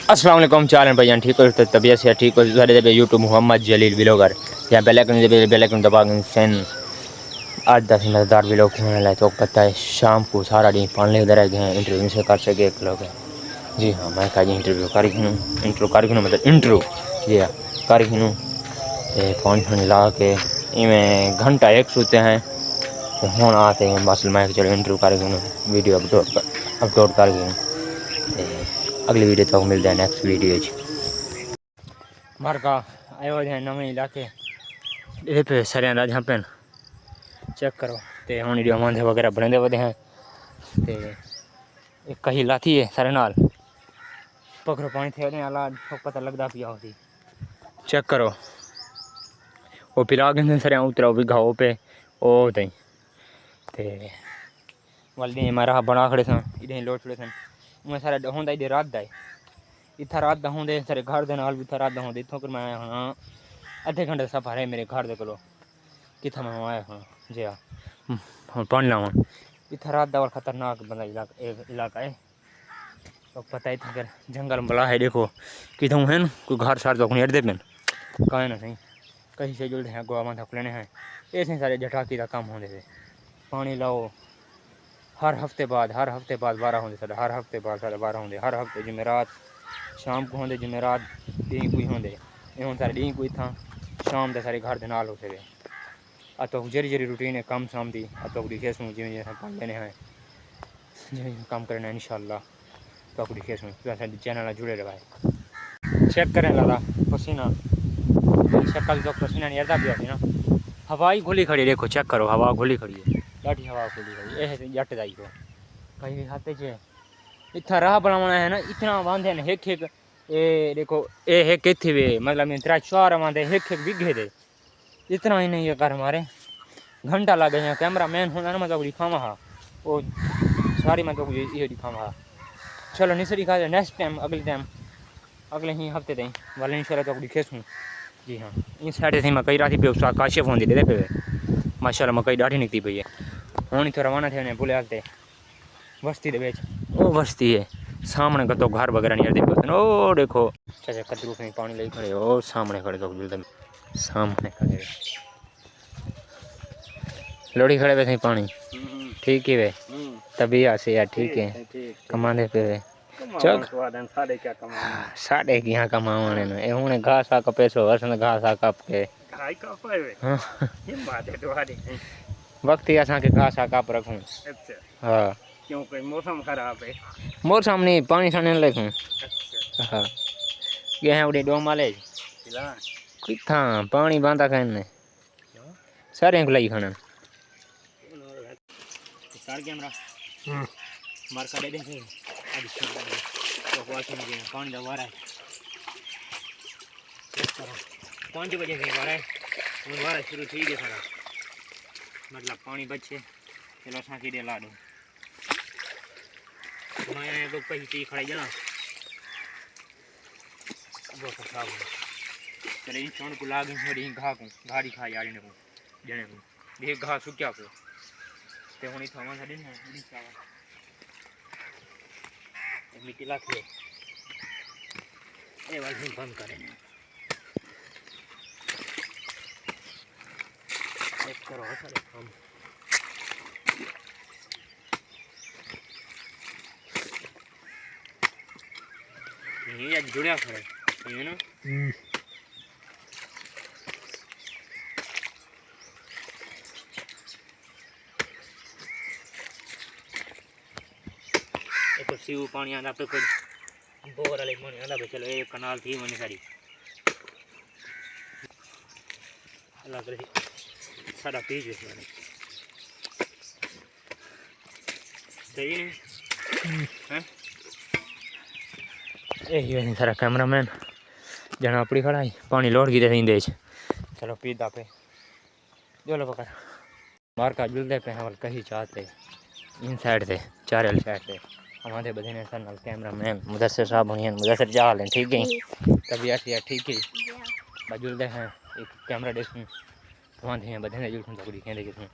अस्सलाम वालेकुम चालन भाईजान ठीक हो तबीयत से ठीक हो सारे यूट्यूब मोहम्मद जलील ब्लॉगर यहाँ बेलैकन दबा सेन 8-10 व्लॉग होने लगे तो पता है शाम को सारा दिन पानी इधर गए हैं इंटरव्यू से कर सके एक लोग है जी हाँ मैं का इंटरव्यू कर मतलब इंटरव्यू जी हाँ कर पानी पानी ला के इवें घंटा एक सोते हैं तो हूँ आते हैं बस मैं चलो इंटरव्यू कर वीडियो अपलोड कर अगली वीडियो तक मिलते हैं नेक्स्ट वीडियो मार्का आयो है नवे इलाके ये पे सरिया राजा पेन चेक करो ते हुन वीडियो मांधे वगैरह बने वधे हैं ते एक कही लाती है सारे नाल पकड़ो पानी थे आला पता लगदा पिया होती चेक करो वो पिला गए सरिया उतरा भी घाव पे ओ तई ते वाले मारा बना खड़े सन इधे लोट खड़े सन मैं सारा होंदा इधे रात दा इतना रात दा होंदे सारे घर दे नाल भी इतना रात दा होंदे इथों कर मैं हाँ आधे घंटे सफर है मेरे घर दे कोलो किथा मैं आया हाँ जी हाँ हम पानी लावा इतना रात दा और खतरनाक बंदा इलाका है तो पता ही था फिर जंगल में बला है देखो कितों है न कोई घर सार तो अड़ दे पेन कहें ना सही कहीं से जुड़े हैं गोवा माथा खुलने हैं ऐसे सारे जटाकी का काम होंदे थे पानी लाओ हर हफ्ते बाद 12 होंदे साढ़े हर हफ्ते बाद 12 होंदे हर हफ्ते जुमेरात शाम को होंदे जुमेरात डी कोई होंदे ये हुन सारे डी कोई था शाम दे सारे घर दे नाल होते थे तो जरी जरी रूटीन है काम शाम दी तो केस में जिवें जिवें पानी लेने हैं जिवें काम करना इंशाल्लाह तो केस में चैनल जुड़े रहे चेक करें लादा पसीना शक्ल तो पसीना नहीं आता भी ना हवा ही खुली खड़ी देखो चेक करो हवा खुली खड़ी है लाठी हवा खुली खड़ी है जट जाई को कहीं भी खाते चे इतना राह बनाना है ना इतना बांधे न एक एक ए देखो ए है किथे वे मतलब मैं 3-4 बांधे एक एक बिघे दे इतना ही नहीं है कर हमारे घंटा लगे यहाँ कैमरा मैन होना ना मतलब दिखावा हा वो सारी मतलब ये दिखावा चलो नहीं दिखा नेक्स्ट टाइम अगले ही हफ्ते तक वाले इंशाल्लाह तो दिखेसूँ जी हाँ इस साइड से मकई राती पे उसका काशिफ होंदी दे पे माशाल्लाह मकई डाढ़ी निकती पई है हूँ इतना रवाना थे उन्हें बुले ते बस्ती दे बेच ओ बस्ती है सामने कतो घर वगैरह नहीं देखो ओ देखो चाचा कद्रू में पानी ले खड़े ओ सामने खड़े तो बिल्कुल सामने खड़े लोड़ी खड़े वे पानी ठीक है वे तभी आसे यार ठीक है कमाने पे वे चल साढ़े की यहाँ कमाने न ए हुने घास आ पैसो हसन घास आ कप के खाई कप है वे हां ये बात है तुम्हारी वक्त ही असा के घास आ कप रखूं अच्छा हां क्यों कोई मौसम खराब है मौसम नहीं पानी साने लेखूं अच्छा हां ये है उड़े डोमा ले पिला किथा पानी बांधा कहने सारे गुलाई खाना सार कैमरा मार का दे दे तो वाशिंग में पानी दबा रहा है 5 बजे से बारह दोबारा शुरू थी गया सारा मतलब पानी बचे चलो असा की ला दो मैं तो कहीं चीज खड़ी जाना वो खराब हो चले इन छोड़ को लाग थोड़ी घा को गाड़ी खा यार ने को जने को देख घा सुक्या को ते हुनी थमा छड़ी ने बड़ी चावा मिट्टी लाखिए ये वाली बंद करें चेक करो सारे काम ये जुड़िया खड़े ये ना एक सीव पानी आंदा पे कोई बोर वाले पानी आंदा पे चलो एक कनाल थी मने सारी अल्लाह करे सारा पेज है सही है यही सारा कैमरामैन जना अपनी खड़ा है पानी लोड की दे चलो पीदा पे जो लो पकड़ मार का जुलते पे हम कहीं चाहते इन साइड से चार वाली साइड से हमारे बधे ने सर नल कैमरामैन मुदस्सिर साहब होनी मुदस्सिर जा हाल है ठीक है तभी ऐसी ठीक है बजुलते हैं एक कैमरा डेस्क वहाँ थे बधे ने जुलते तो दिखे देखिए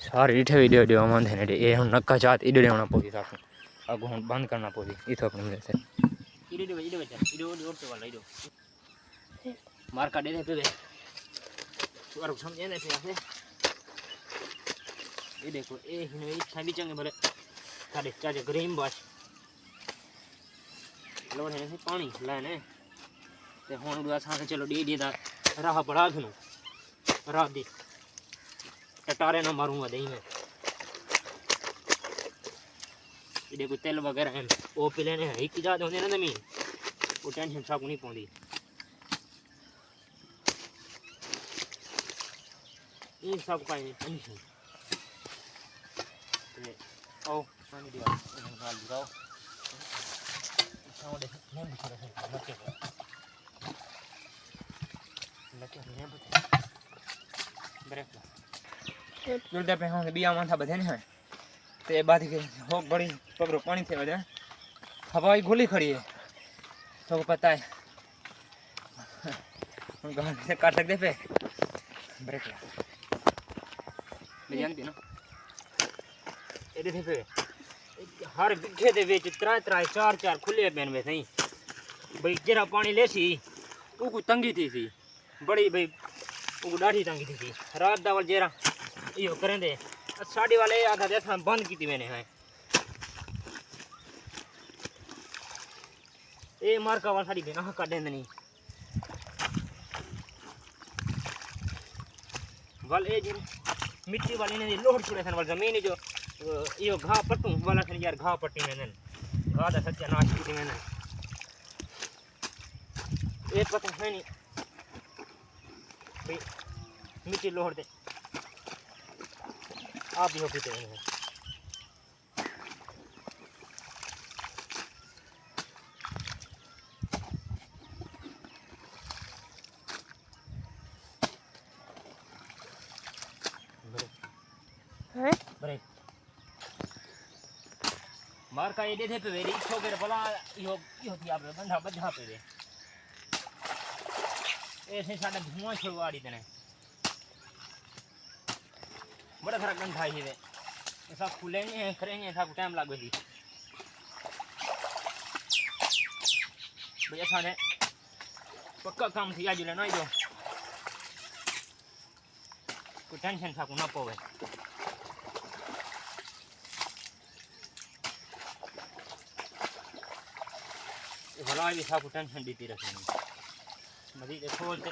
सारे रीठे वीडियो वीडियो वहाँ थे ये हम नक्का चाहते इधर होना पड़ी साथ अगो हम बंद करना पड़ी इतो अपने से मार का दे पे और समझे नहीं पे ये देखो ये हिने भी चंगे भले सारे चाचे ग्रीन बस लोड है पानी लाने ते हुन उड़ा सा चलो डी दा राह बढ़ा थनु रात दी टटारे ना मारूंगा दही में ये देखो तेल वगैरह है वो पी लेने एक ही ज्यादा होंगे ना जमीन वो टेंशन साकू नहीं पौंदी ये सब का नहीं टेंशन आओ पानी दिया निकाल दिखाओ अच्छा वो देख नहीं बुझ रहा है मत के नहीं बुझ ब्रेक जुलते पे हम बिया माथा बधे ने ते बाद के हो बड़ी पगरो पानी थे वजह हवाई गोली खड़ी है तो पता है हम गांव से काट सकते पे ब्रेक ले जानती ना ये थे पे हर बिघे दे विच 3-4 खुले पेन में सही भाई जरा पानी लेसी ऊ को तंगी थी बड़ी भाई ऊ डाढ़ी तंगी थी रात दावल जरा यो करें दे साड़ी वाले आधा जैसा बंद की थी मैंने है ये मार्का वाला साड़ी देना कर देंगे नहीं वाल ये जी मिट्टी वाली ने लोड छुड़े सन वाल जमीन जो यो घा पट्टू वाला सन यार घा पट्टी मैंने घा दा सच्चा नाश की थी मैंने ये पता है नहीं भाई मिट्टी लोड दे आप भी हो पीते हैं बरे मार का ये दे थे पे वेरी छोकर भला यो थी आप बंधा बजा पे वे ऐसे साडा धुआं छुड़वाड़ी तने बड़ा सारा गंधा ही वे ऐसा खुलेंगे हैं करेंगे ऐसा टाइम लागे थी भैया सारे पक्का काम थी आज लेना जो कोई टेंशन था को ना पवे भला भी था को टेंशन देती रखनी मरी खोलते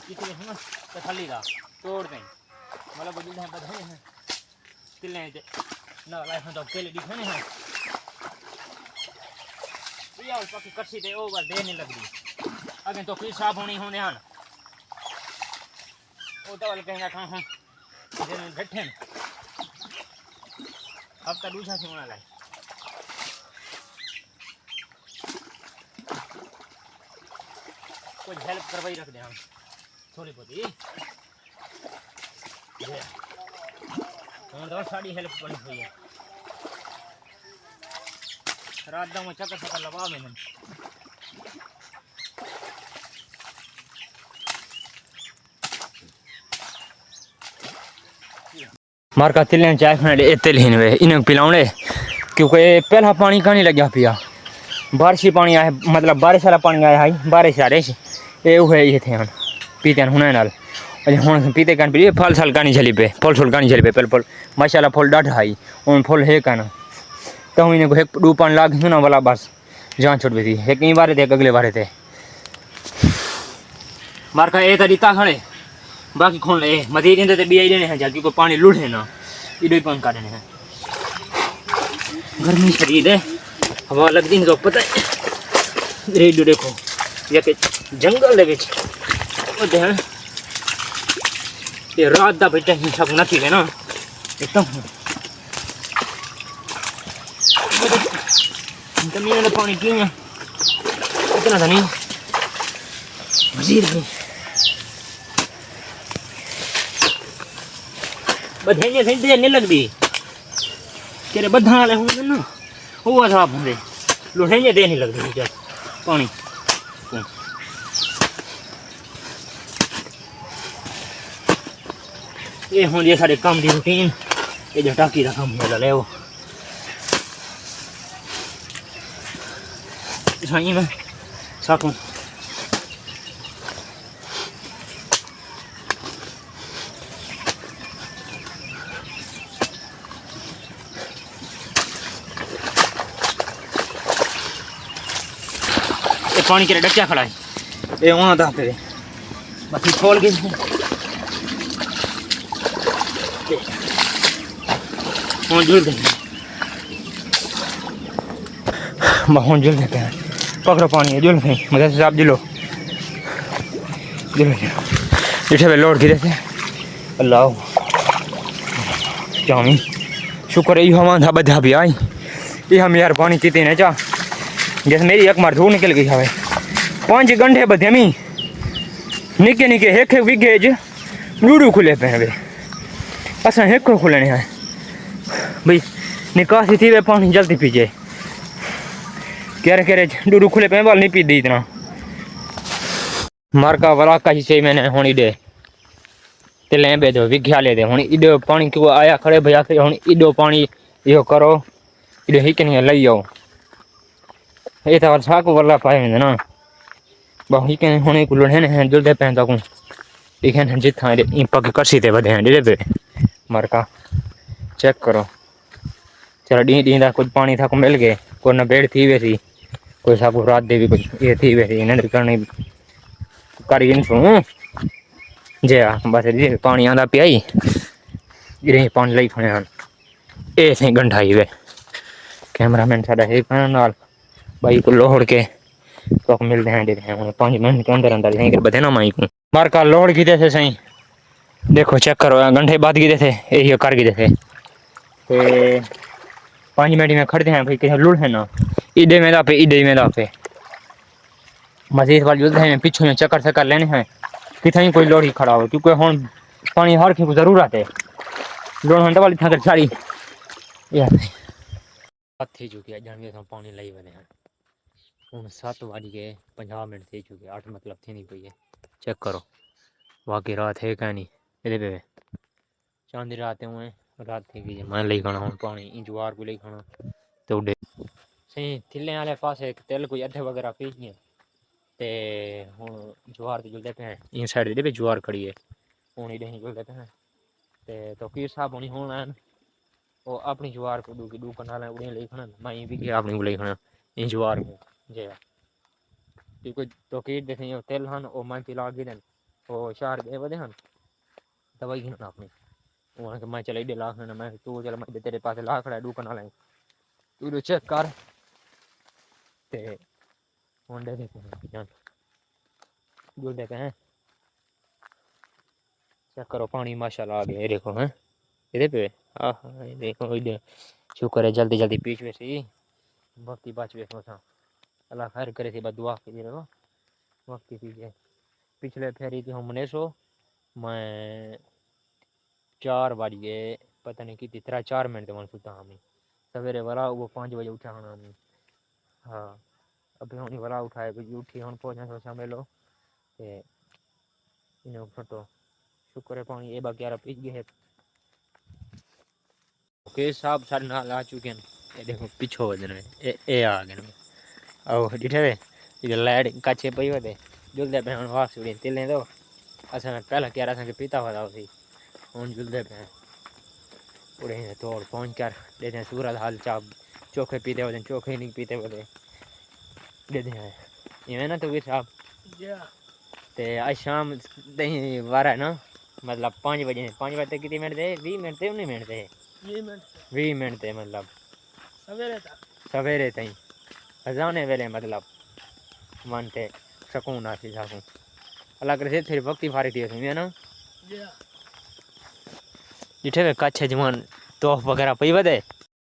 कितने है ना तसल्ली दा तोड़ दें मतलब बदल हैं बधाई हैं तिले ना लाइफ में तो केले दिखने हैं ये और बाकी कच्ची ते ओवर दे नहीं लगदी अगे तो कोई साफ होनी होने हन ओ तो वाले कहेंगे खां हम दिन बैठे हफ्ता दूसरा से होना लाए कुछ हेल्प करवाई रख दे हम थोड़ी बहुत तो साड़ी हेल्प बनी हुई है रात दा में चक्कर चक्कर लगा मैंने मार का तिल चाय खाने तेल ही वे इन्हें पिलाने क्योंकि पहला पानी का नहीं लगा पिया बारिश पानी आया मतलब बारिश वाला पानी आया है बारिश ये हुए ये थे हम पीते हुने नाल हूँ पीते कान पी फल साल का नहीं झली पे फल फूल का नहीं झली पे पल फल माशाला फल डाढ़ा आई उन फल है का ना तो हम इन्हें एक दो पान लाग ना वाला बस जान छोड़ भी थी एक ही बारे थे अगले बारे थे मार का ये तरीका खड़े बाकी खोल ले मधी देते तो बिया देने हैं जा क्योंकि पानी लुढ़े ना इधर ही पान का देने हैं गर्मी शरीर है हवा लगती नहीं तो पता है रेडियो देखो या कि जंगल दे विच ओ दे ये रात दा बेटा हिंसा को नहीं ना एकदम जमीन में पानी की है इतना था नहीं मजीद नहीं बधेंगे सही देर नहीं लगती तेरे बधा वाले होंगे ना वो साफ होंगे लुढ़ेंगे देर नहीं लगती जब पानी ये होंगी है सारे काम की रूटीन ये जो टाकी का काम है ले वो सही में सकूँ ये पानी के डक्या खड़ा है ये वहाँ था पे बस खोल के जुल देते जुल देते हैं पकड़ो पानी है जुल नहीं मदद से आप जुलो जुलो जिठे लोड गिरे थे अल्लाह चामी शुक्र है हम था बधा भी आई ये हम यार पानी पीते ना चाह जैसे मेरी एक मार धूल निकल गई हवे 5 घंटे बधे मी निके निके एक विघे ज डूडू खुले पे वे असा एक खुलने हैं भाई निकासी थी वे पानी जल्दी पीजे क्यारे डूडू खुले पे वाल नहीं पी दी इतना मारका वाला का ही चाहिए मैंने होनी दे ते ले बे दो विघ्या ले दे हुन इडो पानी क्यों आया खड़े भैया के हुन इडो पानी यो करो इडो ही के नहीं लई आओ ये तो साक वाला पाए में ना बाकी के हुन को लड़े ने जुलदे पैंदा को इखन जिथा इ पग कसी ते बधे हैं डे पे मारका चेक करो चलो डी डी दा कुछ पानी था को मिल गए को न बेड़ थी वैसी कोई साको रात दे भी कुछ ये थी वैसी नंद करनी कर इन सुन जे बस ये पानी आंदा पियाई गिरे पानी लई खणे हन ए से गंढाई वे कैमरामैन साडा है नाल भाई को लोहड़ के तो मिलते हैं देते हैं 5 मिनट के अंदर अंदर यहीं कर बधे ना माई को मार का लोहड़ की थे सही देखो चेक करो घंटे बाद की थे यही कर की थे 5 मिनट में खड़ते हैं भाई किसी लुड़ है ना ईडे में दापे ईडे में दापे मजीद वाल जुलते हैं पीछे में चक्कर लेने हैं कितना कोई लोड़ी खड़ा हो क्योंकि हम पानी हर की जरूरत है लोड़ घंटे वाली था सारी यार थी चुकी है जान तो पानी लाई बने हैं हूँ 7:50 थी चुके 8 मतलब थी नहीं पई है चेक करो बाकी रात है क्या नहीं ये पे चांदी रात हुए रात थी गई मैं ले खाना हूँ पानी इंजवार को ले खाना तो उडे सही थिले वाले पास एक तेल कोई अधे वगैरह पीजिए ते हूँ जवार जुलते पे हैं इन साइड दे पे जवार खड़ी है हूँ इधे जुलते पे हैं ते तो कीर साहब होनी हूँ लैन वो अपनी जवार को डू कनाल उड़े ले खाना मैं भी गया अपनी को ले खाना इन जवार को जे क्योंकि तो कीर देखे तेल हन वो मैं पिला गिरन वो चार दे वदे हन दवाई खाना अपनी वहाँ के मैं चले दे लाख ना मैं तू चल मैं तेरे पास लाख खड़ा डू कनाल तू चेक कर ते होंडे देखो जान दूध देते हैं चेक करो पानी माशाल्लाह आ गया देखो हैं इधर पे ये देखो इधर शुक्र है जल्दी जल्दी पीछ वैसे वक्ती बच बैठो था अल्लाह खैर करे थी दुआ कीजिए रहो वक्ती पीछे पिछले फेरी थी हमने सो मैं 4 बज गए पता नहीं कितनी 3-4 मिनट मन सुता हमें सवेरे वाला वो 5 बजे उठा होना हमें हाँ अभी हम वाला उठाए उठी हम पहुँचा सोचा मेलो ते इन्हें फटो शुक्र है पानी ये 11 पीछ गए ओके साहब सारे नाल आ चुके हैं ये देखो पीछो वजन में ए आ गए और डिठे वे इधर लाइट काचे पई होते जुलदे पे हम वास उड़ी तिले दो असा पहला क्या रहा के पीता हुआ उसी हम जुलदे पे उड़े तोड़ पहुंच कर देते सूरत हाल चाप चोखे पीते होते चोखे नहीं पीते होते देते हैं ये ना तो वीर साहब ते आज शाम दही वार है ना मतलब 5 बजे 5 बजे तक कितने मिनट थे 20 मिनट थे 19 मिनट थे 20 मिनट थे मतलब सवेरे ताई अजाने वेले मतलब मन थे सकून आसी सकून अल्लाह करे फिर वक्ती फारी थी है ना जिठे वे कच्छ जमान तोफ वगैरह पई वदे